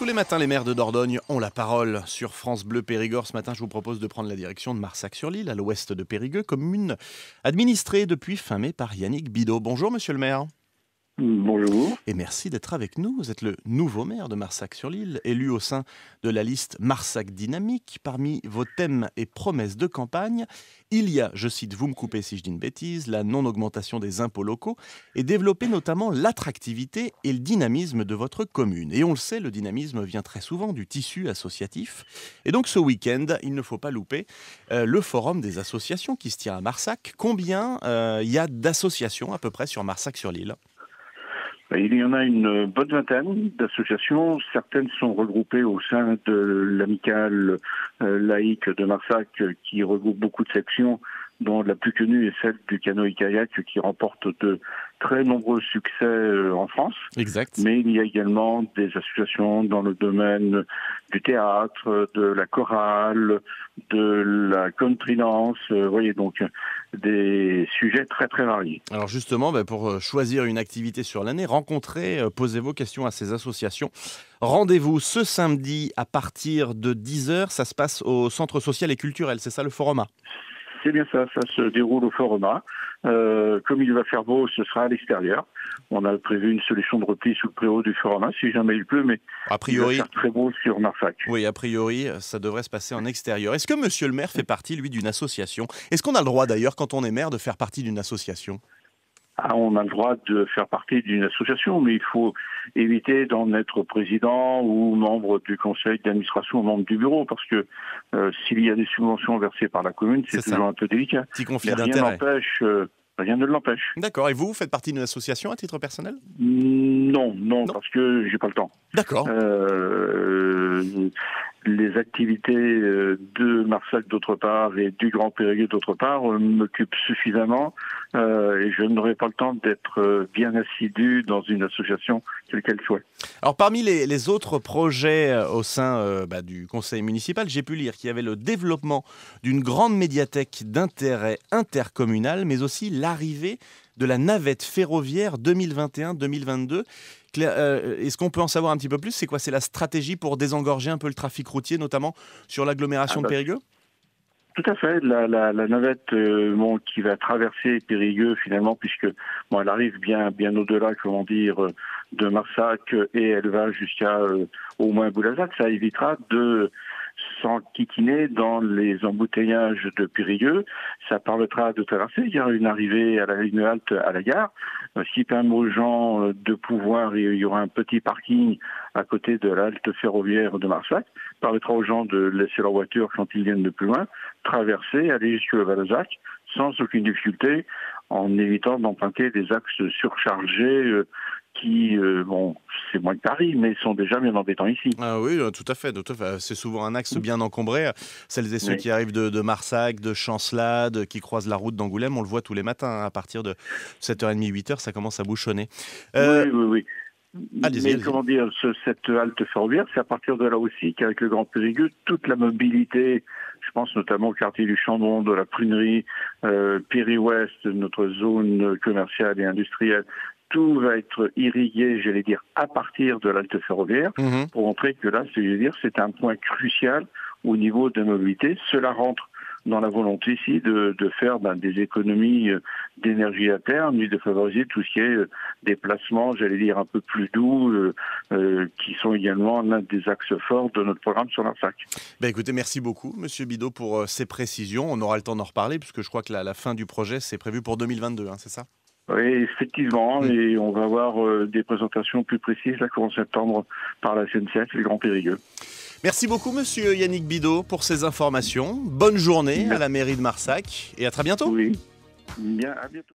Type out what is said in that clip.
Tous les matins, les maires de Dordogne ont la parole sur France Bleu Périgord. Ce matin, je vous propose de prendre la direction de Marsac-sur-l'Île, à l'ouest de Périgueux, commune administrée depuis fin mai par Yannick Bidot. Bonjour, monsieur le maire. Bonjour. Et merci d'être avec nous. Vous êtes le nouveau maire de Marsac-sur-l'Île, élu au sein de la liste Marsac Dynamique. Parmi vos thèmes et promesses de campagne, il y a, je cite, vous me coupez si je dis une bêtise, la non-augmentation des impôts locaux et développer notamment l'attractivité et le dynamisme de votre commune. Et on le sait, le dynamisme vient très souvent du tissu associatif. Et donc ce week-end, il ne faut pas louper le forum des associations qui se tient à Marsac. Combien il y a d'associations à peu près sur Marsac-sur-l'Île ? Il y en a une bonne vingtaine d'associations. Certaines sont regroupées au sein de l'amicale laïque de Marsac qui regroupe beaucoup de sections, dont la plus connue est celle du canoë-kayak qui remporte de très nombreux succès en France. Exact. Mais il y a également des associations dans le domaine du théâtre, de la chorale, de la country dance, voyez, donc des sujets très très variés. Alors justement, pour choisir une activité sur l'année, rencontrez, posez vos questions à ces associations. Rendez-vous ce samedi à partir de 10h, ça se passe au Centre social et culturel, c'est ça le Foroma ? C'est bien ça, ça se déroule au Foroma. Comme il va faire beau, ce sera à l'extérieur. On a prévu une solution de repli sous le préau du Foroma, si jamais il pleut, mais a priori, il va faire très beau sur Marsac. Oui, a priori, ça devrait se passer en extérieur. Est-ce que monsieur le maire fait partie, lui, d'une association ? Est-ce qu'on a le droit, d'ailleurs, quand on est maire, de faire partie d'une association ? On a le droit de faire partie d'une association, mais il faut éviter d'en être président ou membre du conseil d'administration ou membre du bureau, parce que s'il y a des subventions versées par la commune, c'est toujours un peu délicat. Petit conflit d'intérêt. Rien ne l'empêche. D'accord. Et vous faites partie d'une association à titre personnel ? Non, parce que j'ai pas le temps. D'accord. Les activités de Marsac d'autre part et du Grand Périgueux d'autre part m'occupent suffisamment et je n'aurai pas le temps d'être bien assidu dans une association quelle qu'elle soit. Alors parmi les autres projets au sein du conseil municipal, j'ai pu lire qu'il y avait le développement d'une grande médiathèque d'intérêt intercommunal, mais aussi l'arrivée de la navette ferroviaire 2021-2022. Est-ce qu'on peut en savoir un petit peu plus ? C'est quoi ? C'est la stratégie pour désengorger un peu le trafic routier, notamment sur l'agglomération de Périgueux ? Tout à fait. La navette qui va traverser Périgueux finalement, puisque elle arrive bien au-delà, de Marsac et elle va jusqu'à au moins Boulazac. Ça évitera de s'enquiquiner dans les embouteillages de Périgueux. Ça permettra de traverser. Il y aura une arrivée une halte à la gare, ce qui permet aux gens de pouvoir, il y aura un petit parking à côté de la halte ferroviaire de Marsac, permettra aux gens de laisser leur voiture quand ils viennent de plus loin, traverser, aller jusqu'au Valazac sans aucune difficulté, en évitant d'emprunter des axes surchargés qui, c'est moins que Paris, mais sont déjà bien embêtants ici. Ah oui, tout à fait. C'est souvent un axe bien encombré. Celles et ceux qui arrivent de Marsac, de Chancelade, qui croisent la route d'Angoulême, on le voit tous les matins. À partir de 7h30, 8h, ça commence à bouchonner. Oui. Allez-y. Cette halte ferroviaire, c'est à partir de là aussi qu'avec le Grand Périgueux, toute la mobilité, je pense notamment au quartier du Chandon, de la Prunerie, Péri-Ouest, notre zone commerciale et industrielle, tout va être irrigué, à partir de l'halte ferroviaire, pour montrer que là, c'est un point crucial au niveau de la mobilité. Cela rentre dans la volonté ici de faire des économies d'énergie à terme et de favoriser tout ce qui est déplacements, un peu plus doux, qui sont également l'un des axes forts de notre programme sur Marsac. Écoutez, merci beaucoup, monsieur Bidot, pour ces précisions. On aura le temps d'en reparler, puisque je crois que la fin du projet, c'est prévu pour 2022, c'est ça ? Oui, effectivement, et on va avoir des présentations plus précises en septembre par la SNCF et le Grand Périgueux. Merci beaucoup, monsieur Yannick Bidot, pour ces informations. Bonne journée à la mairie de Marsac et à très bientôt. Oui, bien, à bientôt.